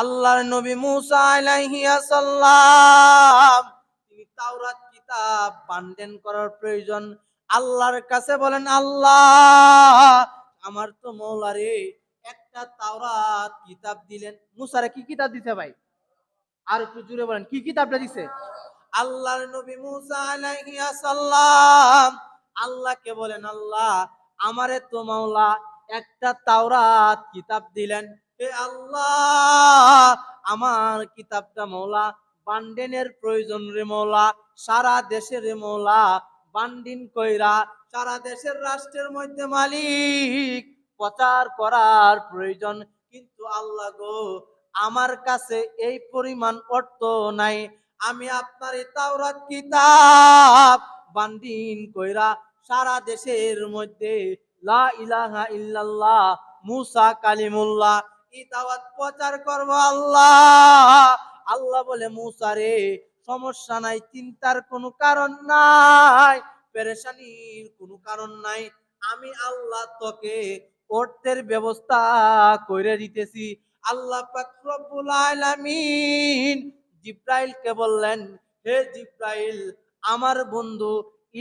আল্লাহর নবী মুসা আলাইহিস সালাম তিনি তাওরাত কিতাব বান্ডেন করার প্রয়োজন। আল্লাহর কাছে বলেন, আল্লাহ আমার তো মওলারে একটা তাওরাত কিতাব দিলেন। মুসারে কি কিতাব দিতে ভাই? আর একটু জুড়ে বলেন, কি কিতাবটা দিছে? আল্লাহর নবী মুসা আলাইহিস সালাম আল্লাহকে বলেন, আল্লাহ আমারে তো মাওলা একটা তাওরাত কিতাব দিলেন। হে আল্লাহ আমার কিতাবটা মাওলা বান্ডেনের প্রয়োজন রে মাওলা, সারা দেশের রে মাওলা বান্ডিন কইরা সারা দেশের রাষ্ট্রের মধ্যে মালিক প্রচার করার প্রয়োজন। কিন্তু আল্লাহ গো আমার কাছে এই পরিমাণ অর্থ নাই, আমি আপনার এই তাওরাত কিতাব বান্ডিন কইরা সারা দেশের মধ্যে লা ইলাহা ইল্লাল্লাহ মুসা কালিমুল্লাহ এই দাওয়াত প্রচার করব আল্লাহ। আল্লাহ বলে, মুসা রে সমস্যা নাই, চিন্তার কোনো কারণ নাই, পেরেশানির কোনো কারণ নাই, আমি আল্লাহ তোকে অর্থের ব্যবস্থা করে দিতেছি। আল্লাহ পাক রব্বুল আলামিন জিব্রাইলকে বললেন, হে জিব্রাইল আমার বন্ধু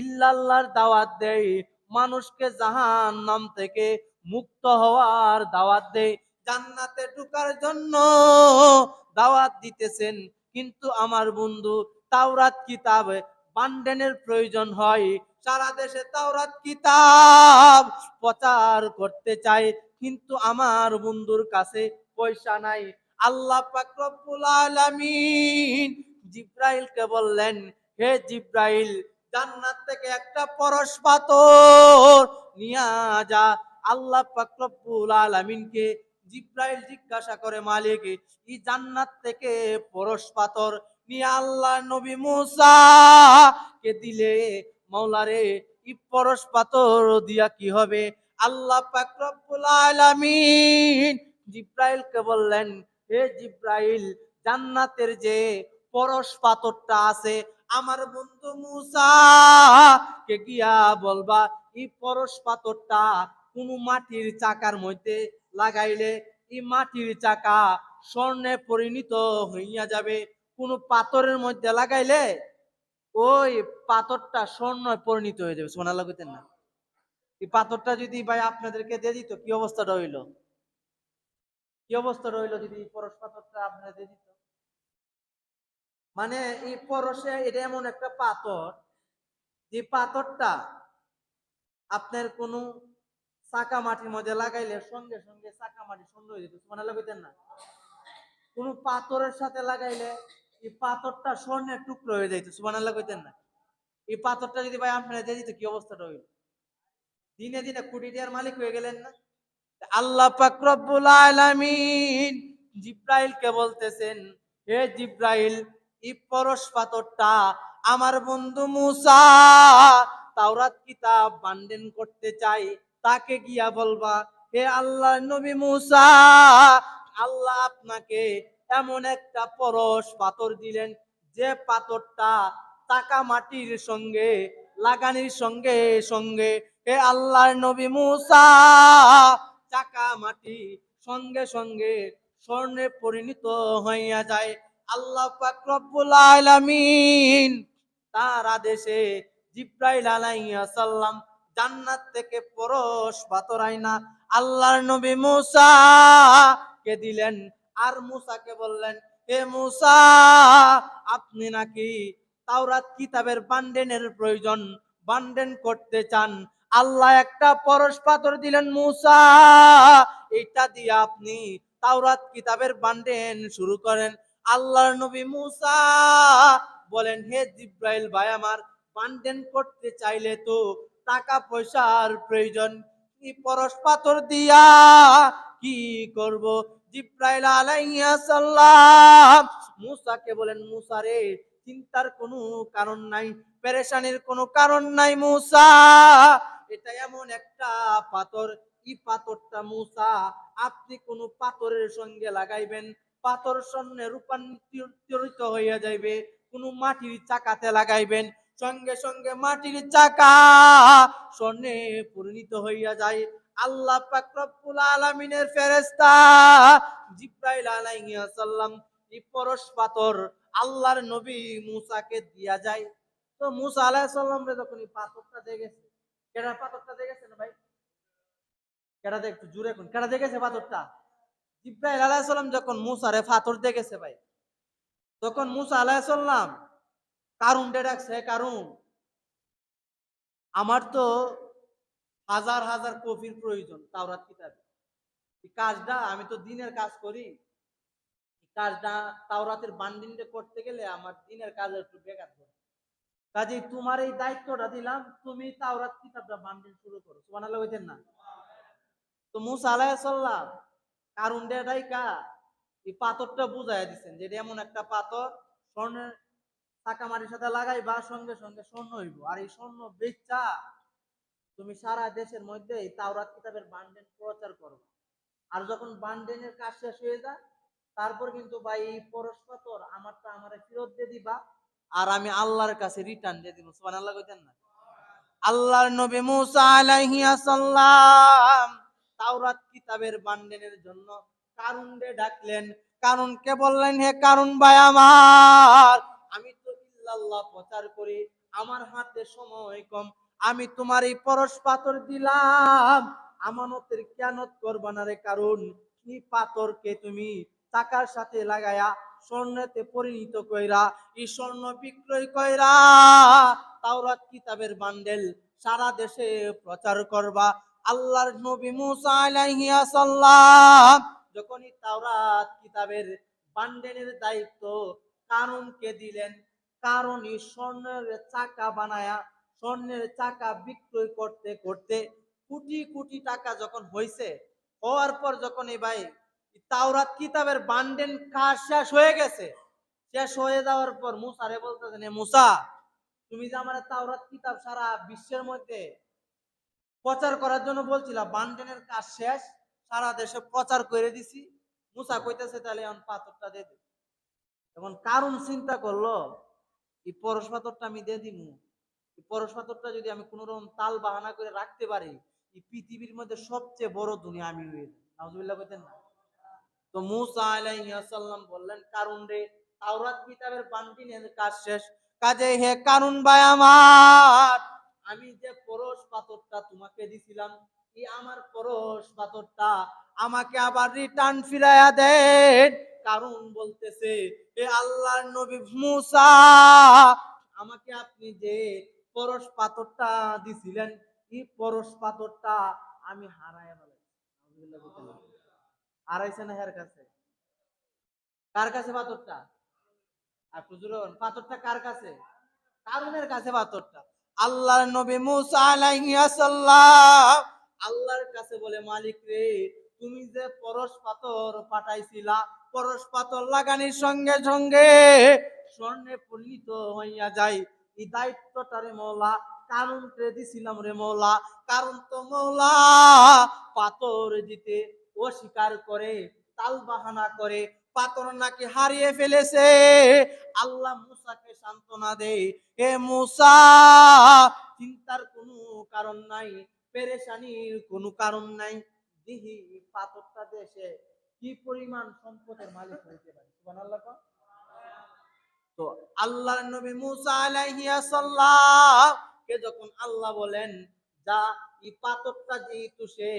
ইল্লাল্লাহর দাওয়াত দেয়, মানুষকে জাহান্নাম থেকে মুক্ত হওয়ার দাওয়াত দেয়, জান্নাতে ঢোকার জন্য দাওয়াত দিতেছেন। কিন্তু আমার বন্ধু তাওরাত কিতাব বান্ডেনের প্রয়োজন হয়, সারা দেশে তাওরাত কিতাব প্রচার করতে চায়, কিন্তু আমার বন্ধুর কাছে পয়সা নাই। আল্লাহ পাক রব্বুল আলামিন জিব্রাইলকে বললেন, হে জিব্রাইল জান্নাত থেকে একটা পরশ পাথর নিয়ে যা। আল্লাহ পাক রব্বুল আলামিনকে জিব্রাইল জিজ্ঞাসা করে, মালিক এই জান্নাত থেকে পরশ পাথর নিয়ে আল্লাহ নবী মুসা কে দিলে, মাওলারে এই পরশ পাথর দিয়া কি হবে? আল্লাহ পাক রব্বুল আলামিন জিব্রাইলকে বললেন, হে জিব্রাইল জান্নাতের যে পরশ পাথরটা আছে আমার বন্ধু মুসা কে গিয়া বলবা এই পরশ পাথরটা কোন মাটির চাকার মধ্যে লাগাইলে এই মাটির চাকা স্বর্ণে পরিণত হইয়া যাবে, কোন পাথরের মধ্যে লাগাইলে ওই পাথরটা স্বর্ণ পরিণত হয়ে যাবে। সোনা লাগাইতেন না? এই পাথরটা যদি ভাই আপনাদেরকে দিয়ে দিত কি অবস্থাটা হইল? কি অবস্থা রইল যদি পরশ পাথরটা আপনাদের দিয়ে দিত? মানে এই পরশে এটা এমন একটা পাথর যে পাথরটা আপনার কোন চাকা মাটির মধ্যে লাগাইলে সঙ্গে সঙ্গে চাকা মাটি সুন্দর হয়ে যেত। সোনা লাগাইতেন না? কোন পাথরের সাথে লাগাইলে এই পাথরটা স্বর্ণের টুকরো হয়ে যাইতো। সুবহানাল্লাহ কইতেন না? এই পাথরটা যদি ভাই আপনারা দিয়ে দিত কি অবস্থাটা হইল? দিনে দিনে কোটি টাকার মালিক হয়ে গেলেন না? আল্লাহ পাক রব্বুল আলামিন জিব্রাইলকে বলতেছেন, হে জিব্রাইল এই পরশ পাথরটা আমার বন্ধু মুসা তাওরাত কিতাব বান্ডেন করতে চাই, তাকে গিয়া বলবা, হে আল্লাহ নবী মুসা আল্লাহ আপনাকে এমন একটা পরশ পাথর দিলেন যে পাথরটা টাকা মাটির সঙ্গে লাগানির সঙ্গে সঙ্গে হে আল্লাহর নবী মুসা চাকা মাটি সঙ্গে সঙ্গে স্বর্ণে পরিণত হইয়া যায়। আল্লাহ পাক রব্বুল আলামিন তার আদেশে জিব্রাইল আলাইহিস সালাম জান্নাত থেকে পরশ পাথর আইনা আল্লাহর নবী মুসা কে দিলেন। আর মুসাকে বললেন, হে মুসা আপনি নাকি তাওরাত কিতাবের বান্ডেনের প্রয়োজন, বান্ডেন করতে চান, আল্লাহ একটা পরশ পাথর দিলেন মুসা, এটা দিয়ে আপনি তাওরাত কিতাবের বান্ডেন শুরু করেন। আল্লাহর নবী মুসা বলেন, হে জিব্রাইল ভাই আমার বান্ডেন করতে চাইলে তো টাকা পয়সার প্রয়োজন, কি পরশ পাথর দিয়া কি করব? জিব্রাইল আলাইহিস সালাম মুসাকে বলেন, মুসা রে চিন্তার কোনো কারণ নাই, পেরেশানির কোনো কারণ নাই মুসা, এটা এমন একটা পাথর, এই পাথরটা মুসা আপনি কোন পাথরের সঙ্গে লাগাইবেন, পাথর স্বর্ণে রূপান্তরিত হইয়া যাইবে, কোন মাটির চাকাতে লাগাইবেন সঙ্গে সঙ্গে মাটির চাকা স্বর্ণে পরিণত হইয়া যায়। আল্লাহ পাক রব্বুল আলামিনের ফেরেশতা জিবরাইল আলাইহিস সালাম এই পরশ পাথর আল্লাহর নবী মুসাকে দিয়া যায়। তো মুসা আলাইহিস সালাম রে যখন এই পাথরটা দেখেছে, কেডা পাথরটা দেখেছে না ভাই? কেডা দেখ, একটু জোরে কোন, কেডা দেখেছে পাথরটা? জিবরাইল আলাইহিস সালাম যখন মুসারে পাথর দেখেছে ভাই, তখন মুসা আলাইহিস সালাম কারুনটা ডাকছে, কারুন আমার তো হাজার হাজার কপির প্রয়োজন তাওরাত কিতাবে। এই কাজটা আমি তো দিনের কাজ করি, এই কাজটা তাওরাতের বান্ডিলটা করতে গেলে আমার দিনের কাজ একটু বেকার করে। কাজেই তোমার এই দায়িত্বটা দিলাম, তুমি তাওরাত কিতাবটা বান্ডিল শুরু করো। সুবহানাল্লাহ বলতেন না? তো মুসা আলাইহিস সালাম কারণ ডাইকা এই পাথরটা বুঝাইয়া দিচ্ছেন যে এটা এমন একটা পাথর, স্বর্ণের টাকামারির সাথে লাগাইবা সঙ্গে সঙ্গে স্বর্ণ হইব। আর এই স্বর্ণ বেচা তুমি সারা দেশের মধ্যে এই তাওরাত কিতাবের বান্ডেল প্রচার করো। আর যখন বান্ডেলের কাজ শেষ হয়ে যায়, তারপর কিন্তু ভাই এই পরশ পাথর আমারটা আমারে ফেরত দিয়ে দিবা, আর আমি আল্লাহর কাছে রিটার্ন দিয়ে দিব। সুবহানাল্লাহ কইতেন না? আল্লাহর নবী মুসা আলাইহিস সালাম তাওরাত কিতাবের বান্ডেলের জন্য কারুনকে ডাকলেন। কারুনকে বললেন, হে কারুন ভাই আমার, আমি তো ইল্লাল্লাহ প্রচার করি, আমার হাতে সময় কম, আমি তোমার এই পরশ পাথর দিলাম, আমানতের খেয়ানত করবা না রে কারুন। কি পাথরকে তুমি টাকার সাথে লাগায়া স্বর্ণতে পরিণত কইরা, এই স্বর্ণ বিক্রয় কইরা তাওরাত কিতাবের বান্ডেল সারা দেশে প্রচার করবা। আল্লাহর নবী মুসা আলাইহিস সালাম যখনই তাওরাত কিতাবের বান্ডেলের দায়িত্ব কারুনকে দিলেন, কারণ এই স্বর্ণের চাকা বানায়া স্বর্ণের চাকা বিক্রয় করতে করতে কোটি কোটি টাকা যখন হয়েছে, হওয়ার পর যখন এই ভাই তাওরাত কিতাবের বান্ডেল কাজ শেষ হয়ে গেছে, শেষ হয়ে যাওয়ার পর মুসারে বলতেছেন, মুসা তুমি যে আমার তাওরাত কিতাব সারা বিশ্বের মধ্যে প্রচার করার জন্য বলছিলা, বান্ডেলের কাজ শেষ, সারা দেশে প্রচার করে দিছি। মুসা কইতেছে তাহলে এখন পাথরটা দে। এখন কারণ চিন্তা করলো এই পরশ পাথরটা আমি দিয়ে দিব, এই পরশ পাথরটা যদি আমি কোন রকম তাল বাহানা করে রাখতে পারি, এই পৃথিবীর মধ্যে সবচেয়ে বড় দুনিয়া আমি হয়ে যাই। নাউজুবিল্লাহ কইতেন না? তো মুসা আলাইহিস সালাম বললেন, কারণ রে তাওরাত কিতাবের বান্ডিলের কাজ শেষ, কাজে হে কারণ ভাই আমার, আমি যে পরশ পাথরটা তোমাকে দিছিলাম, এই আমার পরশ পাথরটা আমাকে আবার রিটার্ন ফিরাইয়া দেন। কারণ বলতেছে, এ আল্লাহর নবী মুসা, আমাকে আপনি যে পরশ পাথরটা দিছিলেন, এই পরশ পাথরটা আমি হারায় ফেলেছি। হারাইছে না হের কাছে? কার কাছে পাথরটা? আর হুজুর পাথরটা কার কাছে? কারুনের কাছে পাথরটা। আল্লাহর নবী মুসা আলাইহিস সালাম আল্লাহর কাছে বলে, মালিক রে, তুমি যে পরশ পাথর পাঠাইছিলা, পরশ পাথর লাগানির সঙ্গে সঙ্গে স্বর্ণে পরিণত হইয়া যায়, এই দায়িত্বটা রে মওলা কারুনকে দিছিলাম রে মওলা। কারণ তো মওলা পাথর দিতে অস্বীকার করে, তাল বাহানা করে, পাথর নাকি হারিয়ে ফেলেছে। আল্লাহ মুসাকে সান্ত্বনা দেয়, হে মুসা, চিন্তার কোনো কারণ নাই, পেরেশানির কোনো কারণ নাই, দিহি পাথরটা দেশে কি পরিমাণ সম্পদের মালিক হইতে পারে। সুবহানাল্লাহ। তো আল্লাহর নবী মুসা আলাইহিস সালাম কে যখন আল্লাহ বলেন, যা এই পাথরটা যেহেতু সে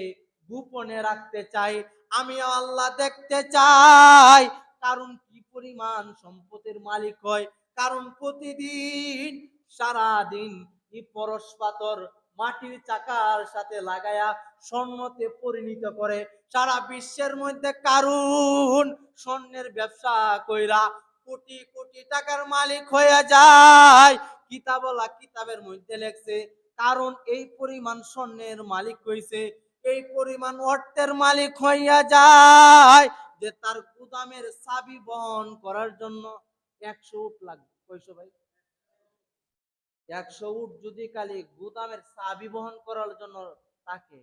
গোপনে রাখতে চাই, আমিও আল্লাহ দেখতে চাই কারণ কি পরিমাণ সম্পদের মালিক হয়। কারণ প্রতিদিন সারা দিন এই পরশ পাথর মাটির চাকার সাথে লাগায়া স্বর্ণতে পরিণত করে, সারা বিশ্বের মধ্যে কারণ স্বর্ণের ব্যবসা কইরা কোটি কোটি টাকার মালিক হয়ে যায়। কিতাবলা কিতাবের মধ্যে লেখছে, কারণ এই পরিমাণ স্বর্ণের মালিক হইছে, এই পরিমাণ অর্থের মালিক হইয়া যায় যে তার গুদামের চাবি বহন করার জন্য 100 উট লাগবে। কয়শো ভাই? 100 উট যদি খালি গুদামের চাবি বহন করার জন্য থাকে,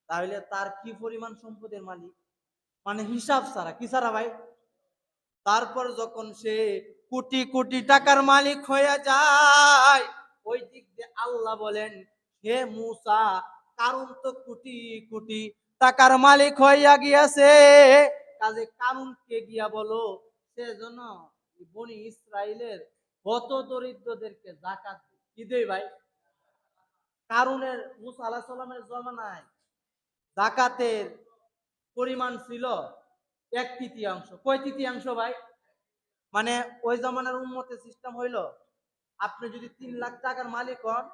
তাহলে তার কি পরিমাণ সম্পদের মালিক, মানে হিসাব ছাড়া। কি ছাড়া ভাই? তারপর যখন সে কোটি কোটি টাকার মালিক হয়ে যায়, ওই দিক দিয়ে আল্লাহ বলেন, হে মুসা, কারণ তো কোটি কোটি টাকার মালিক হইয়া গিয়াছে, কাজে কারণকে গিয়া বলো সেজন্য বনি ইসরাইলের হত দরিদ্রদেরকে যাকাত কি দেয় ভাই। কারণের মুসা আলাইহিস সালামের জমানায় যাকাতের পরিমাণ ছিল 1/3। কয় তৃতীয়াংশ ভাই? মানে ওই জমানার উম্মতের সিস্টেম হইলো, আপনি যদি 3 লাখ টাকার মালিক হন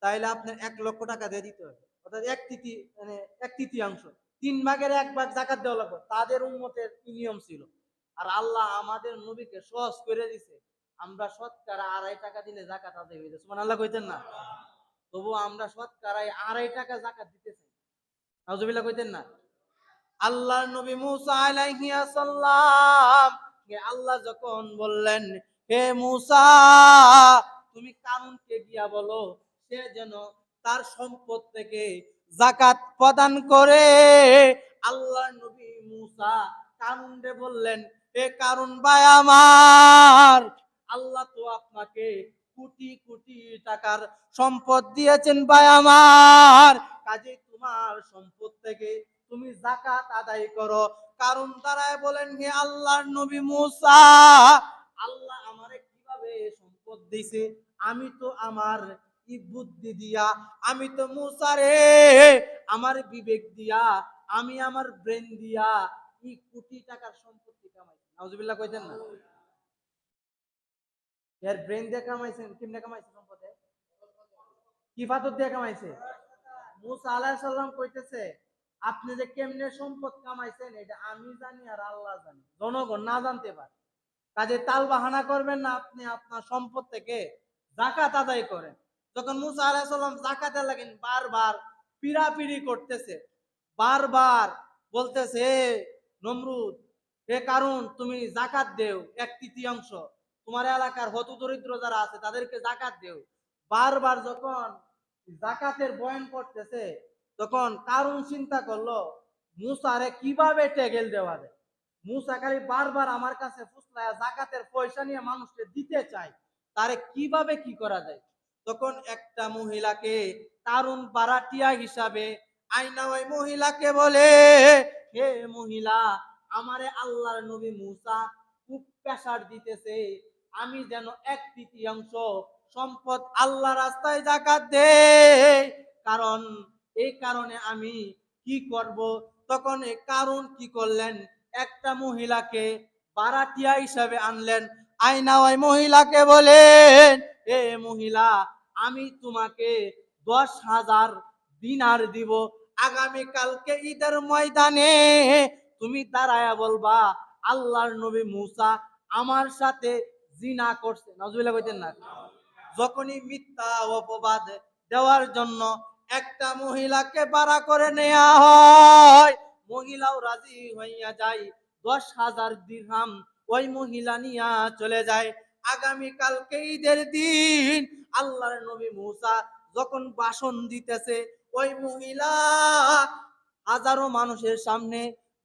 তাহলে আপনার 1 লক্ষ টাকা দিয়ে দিতে হবে, অর্থাৎ মানে 1/3। 3 ভাগের 1 ভাগ জাকাত দেওয়া লাগবে, তাদের উম্মতের কি নিয়ম ছিল। আর আল্লাহ আমাদের নবীকে সহজ করে দিছে, আমরা শতকরা 2.5 টাকা দিলে জাকাত আদায় হয়ে যায়। সুবহানাল্লাহ কইতেন না? তবু আমরা শতকরায় 2.5 টাকা জাকাত দিতেছি। নাউজুবিল্লাহ কইতেন না? আল্লাহর নবী মুসা আলাইহিস সালাম কে আল্লাহ যখন বললেন, হে মুসা তুমি কারুনকে গিয়া বলো সে যেন তার সম্পদ থেকে যাকাত প্রদান করে। আল্লাহর নবী মুসা কারুনকে বললেন, হে কারুন ভাই আমার, আল্লাহ তো আপনাকে কোটি কোটি টাকার সম্পদ দিয়েছেন ভাই আমার, কাজে তোমার সম্পদ থেকে তুমি যাকাত আদায় করো। কারণ দাঁড়ায় বলেন, হে আল্লাহর নবী মুসা, আল্লাহ আমারে কিভাবে সম্পদ দিয়েছে, আমি তো আমার বুদ্ধি দিয়া, আমি তো মুসা রে আমার বিবেক দিয়া, আমি আমার ব্রেন দিয়া কি কোটি টাকার সম্পত্তি কামাইছি। নাউজুবিল্লাহ কইতেন না? এর ব্রেন দিয়ে কামাইছেন, কেমনে কামাইছে সম্পদ? কি ফাতর দিয়ে কামাইছে? মুসা আলাইহিস সালাম কইতেছে, আপনি যে কেমনে সম্পদ কামাইছেন এটা আমি জানি আর আল্লাহ জানি, জনগণ না জানতে পারে। কাজে তাল বাহানা করবেন না, আপনি আপনার সম্পদ থেকে যাকাত আদায় করেন। যখন মুসা আলাইহিস সালাম যাকাতে লাগেন, বারবার পিড়াপিড়ি করতেছে, বারবার বলতেছে, হে নমরুদ, হে কারুন, তুমি যাকাত দেও 1/3। তোমার এলাকার হত দরিদ্র যারা আছে তাদেরকে যাকাত দেও। বারবার যখন যাকাতের বয়ান করতেছে, তখন কারুন চিন্তা করলো মুসারে কিভাবে টেগেল দেওয়া যায়। মুসা খালি বারবার আমার কাছে ফুসলায়া যাকাতের পয়সা নিয়ে মানুষকে দিতে চায়, তারে কিভাবে কি করা যায়। তখন একটা মহিলাকে কারুন বারাটিয়া হিসাবে আইনা ওই মহিলাকে বলে, হে মহিলা, আমারে আল্লাহর নবী মুসা খুব প্রেসার দিতেছে, আমি যেন 1/3 সম্পদ আল্লাহ রাস্তায় যাকাত দেই, কারণ এই কারণে আমি কি করব। তখন এই কারণ কি করলেন, একটা মহিলাকে বারাটিয়া হিসাবে আনলেন, আইনা ওই মহিলাকে বলেন, এ মহিলা, আমি তোমাকে 10,000 দিনার দিব, আগামী কালকে ঈদের ময়দানে তুমি দাঁড়ায়া বলবা আল্লাহর নবী মুসা আমার সাথে জিনা করছে। নাউজুবিল্লাহ কইতেন না? যখনই মিথ্যা অপবাদ দেওয়ার জন্য একটা মহিলাকে ভাড়া করে নেওয়া হয়, মহিলাও রাজি হইয়া যায়, 10,000 দিরহাম ওই মহিলা নিয়া চলে যায়। আগামী কালকে ঈদের দিন আল্লাহর নবী মুসা যখন ভাষণ দিতেছে, ওই মহিলা হাজারো মানুষের সামনে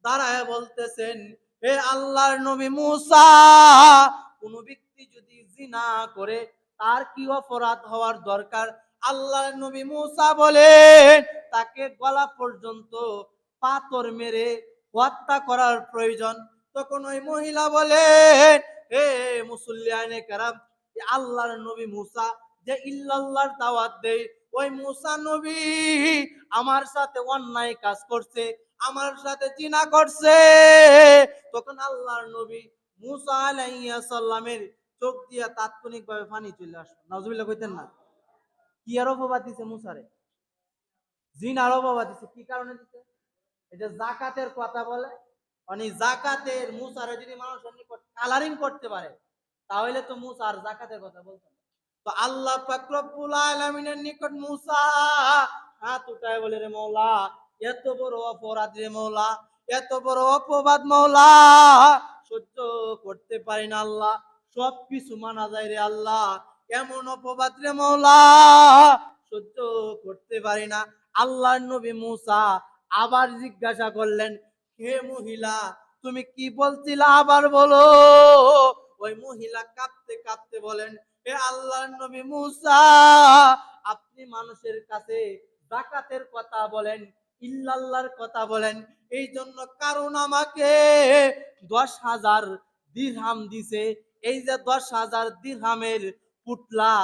দাঁড়ায় বলতেছেন, হে আল্লাহর নবী মুসা, কোন ব্যক্তি যদি জিনা করে তার কি অপরাধ হওয়ার দরকার? আল্লাহর নবী মুসা বলেন, তাকে গলা পর্যন্ত পাথর মেরে হত্যা করার প্রয়োজন। তখন ওই মহিলা বলেন, হে মুসল্লিয়ানে কেরাম, আল্লাহর নবী মুসা যে ইল্লাল্লাহর দাওয়াত দেয়, ওই মুসা নবী আমার সাথে অন্যায় কাজ করছে, আমার সাথে জিনা করছে। তখন আল্লাহর নবী মুসা আলাইহিস সালামের চোখ দিয়া তাৎক্ষণিকভাবে পানি চলে আসলো। নাউজুবিল্লাহ কইতেন না? কি আর অপবাদ দিছে মুসারে? জিনার অপবাদ দিছে। কি কারণে দিছে? এটা যাকাতের কথা বলে, মানে যাকাতের মুসারে যদি মানুষের নিকট কালারিং করতে পারে তাহলে তো মুসা আর যাকাতের কথা বলতো না। তো আল্লাহ পাক রব্বুল আলামিনের নিকট মুসা হাত উঠায় বলে, রে মওলা, এত বড় অপরাধ রে মওলা, এত বড় অপবাদ মওলা সহ্য করতে পারি না আল্লাহ, সব কিছু মানা যায় রে আল্লাহ, এমন অপবাদ রে মওলা সহ্য করতে পারি না। আল্লাহর নবী মুসা আবার জিজ্ঞাসা করলেন, হে মহিলা, তুমি কি বলছিলা আবার বলো। ওই মহিলা কাঁদতে কাঁদতে বলেন, হে আল্লাহর নবী মুসা, আপনি মানুষের কাছে যাকাতের কথা বলেন, ইল্লাল্লাহর কথা বলেন। এই জন্য কারণ আমাকে 10,000 দিরহাম দিছে। এই যে 10,000 দিরহামের পুতলা,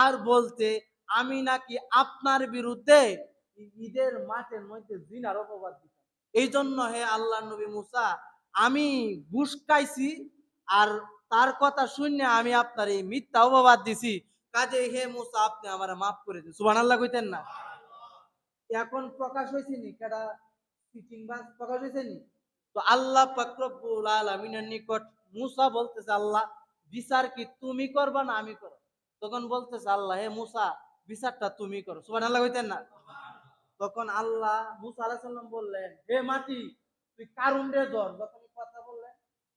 আর বলতে আমি নাকি আপনার বিরুদ্ধে ঈদের মাঠের মধ্যে জিনার অপবাদ দিতাম। এই জন্য হে আল্লাহ নবী মুসা, আমি ঘুষ খাইছি, আর তার কথা শুনে আমি আপনার এই মিথ্যা অপবাদ দিছি। কাজে হে মুসা, আপনি আমার মাফ করে দিন। সুবহানাল্লাহ কইতেন না? এখন প্রকাশ হয়েছে নি কেডা চিটিংবাজ প্রকাশ হয়েছে নি? তো আল্লাহ পাক রব্বুল আলামিনের নিকট মুসা বলতেছে, আল্লাহ বিচার কি তুমি করবা না আমি করব? তখন বলতেছে আল্লাহ, হে মুসা বিচারটা তুমি করো। সুবহানাল্লাহ কইতেন না? তখন আল্লাহ মুসা আলাইহিস সালাম বললেন, হে মাটি তুই কারুনরে ধর। যখন এই কথা বললেন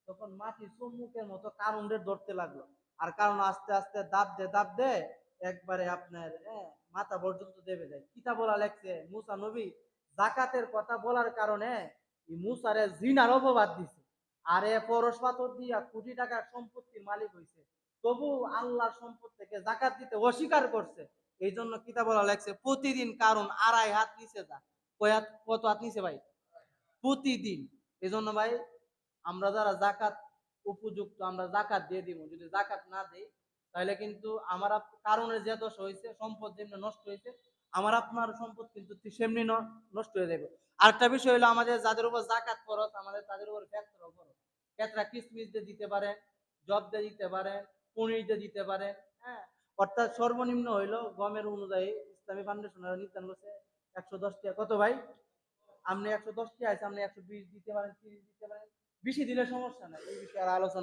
তখন মাটি চুম্বকের মতো কারুনরে ধরতে লাগলো। আর কারণ আস্তে আস্তে দাব দে একবারে আপনার মাথা পর্যন্ত দেবে যায়। কিতাব বলা লেখছে মুসা নবী যাকাতের কথা বলার কারণে এই মুসারে জিনার অপবাদ দিছে। আর এ পরশ পাথর দিয়া কোটি টাকার সম্পত্তির মালিক হইছে, তবু আল্লাহর সম্পদ থেকে যাকাত দিতে অস্বীকার করছে। এই জন্য কিতাব বলা লেখছে প্রতিদিন কারণ 2.5 হাত নিচে যা। কত হাত নিচে ভাই? প্রতিদিন। এই জন্য ভাই আমরা যারা জাকাত উপযুক্ত, আমরা জাকাত দিয়ে দিব। যদি জাকাত না দেই তাহলে কিন্তু আমার কারণের যে দোষ হয়েছে, সম্পদ যেমনি নষ্ট হয়েছে, আমার আপনার সম্পদ কিন্তু সেমনি নষ্ট হয়ে যাবে। আরেকটা বিষয় হলো আমাদের যাদের উপর জাকাত খরচ, আমাদের তাদের উপর ফেতরাও খরচ। ফেতরা কিসমিস দিয়ে দিতে পারেন, জব দিয়ে দিতে পারেন, পনির দিয়ে দিতে পারেন। হ্যাঁ, অর্থাৎ সর্বনিম্ন হইলো গমের অনুযায়ী ইসলামী ফাউন্ডেশনের নির্ধারণ করছে 110 টাকা। কত ভাই? আপনি 110 টাকা আছে, আপনি 120 দিতে পারেন, 30 দিতে পারেন, বেশি দিলে সমস্যা নাই। এই বিষয়ে আর আলোচনা